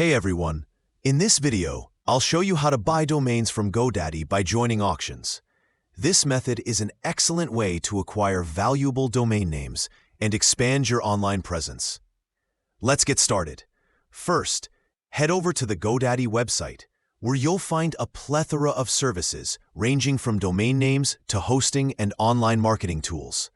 Hey everyone, in this video, I'll show you how to buy domains from GoDaddy by joining auctions. This method is an excellent way to acquire valuable domain names and expand your online presence. Let's get started. First, head over to the GoDaddy website, where you'll find a plethora of services ranging from domain names to hosting and online marketing tools.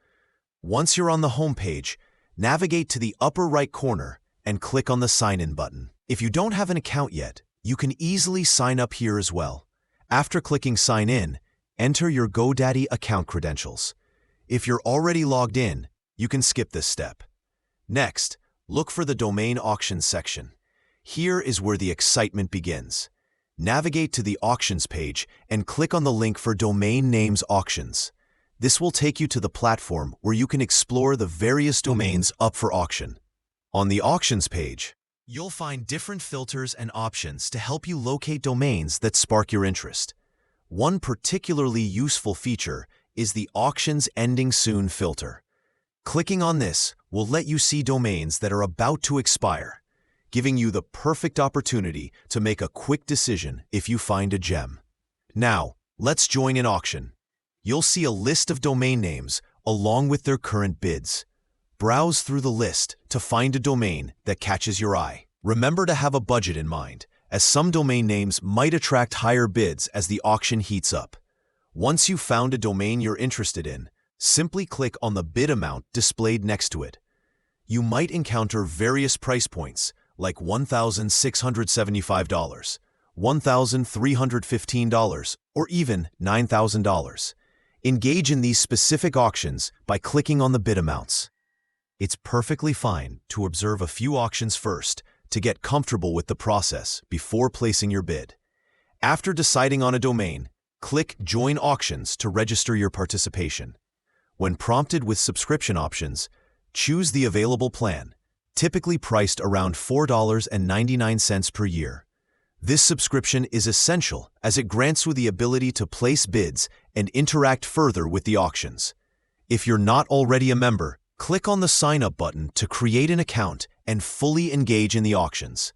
Once you're on the home page, navigate to the upper right corner and click on the Sign In button. If you don't have an account yet, you can easily sign up here as well. After clicking Sign In, enter your GoDaddy account credentials. If you're already logged in, you can skip this step. Next, look for the Domain Auctions section. Here is where the excitement begins. Navigate to the Auctions page and click on the link for Domain Names Auctions. This will take you to the platform where you can explore the various domains up for auction. On the Auctions page, you'll find different filters and options to help you locate domains that spark your interest. One particularly useful feature is the Auctions Ending Soon filter. Clicking on this will let you see domains that are about to expire, giving you the perfect opportunity to make a quick decision if you find a gem. Now, let's join an auction. You'll see a list of domain names along with their current bids. Browse through the list to find a domain that catches your eye. Remember to have a budget in mind, as some domain names might attract higher bids as the auction heats up. Once you've found a domain you're interested in, simply click on the bid amount displayed next to it. You might encounter various price points, like $1,675, $1,315, or even $9,000. Engage in these specific auctions by clicking on the bid amounts. It's perfectly fine to observe a few auctions first to get comfortable with the process before placing your bid. After deciding on a domain, click Join Auctions to register your participation. When prompted with subscription options, choose the available plan, typically priced around $4.99 per year. This subscription is essential as it grants you the ability to place bids and interact further with the auctions. If you're not already a member, click on the Sign Up button to create an account and fully engage in the auctions.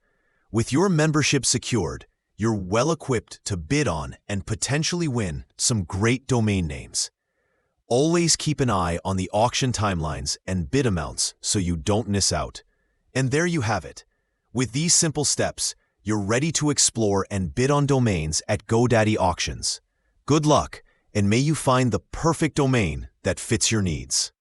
With your membership secured, you're well equipped to bid on and potentially win some great domain names. Always keep an eye on the auction timelines and bid amounts so you don't miss out. And there you have it. With these simple steps, you're ready to explore and bid on domains at GoDaddy Auctions. Good luck, and may you find the perfect domain that fits your needs.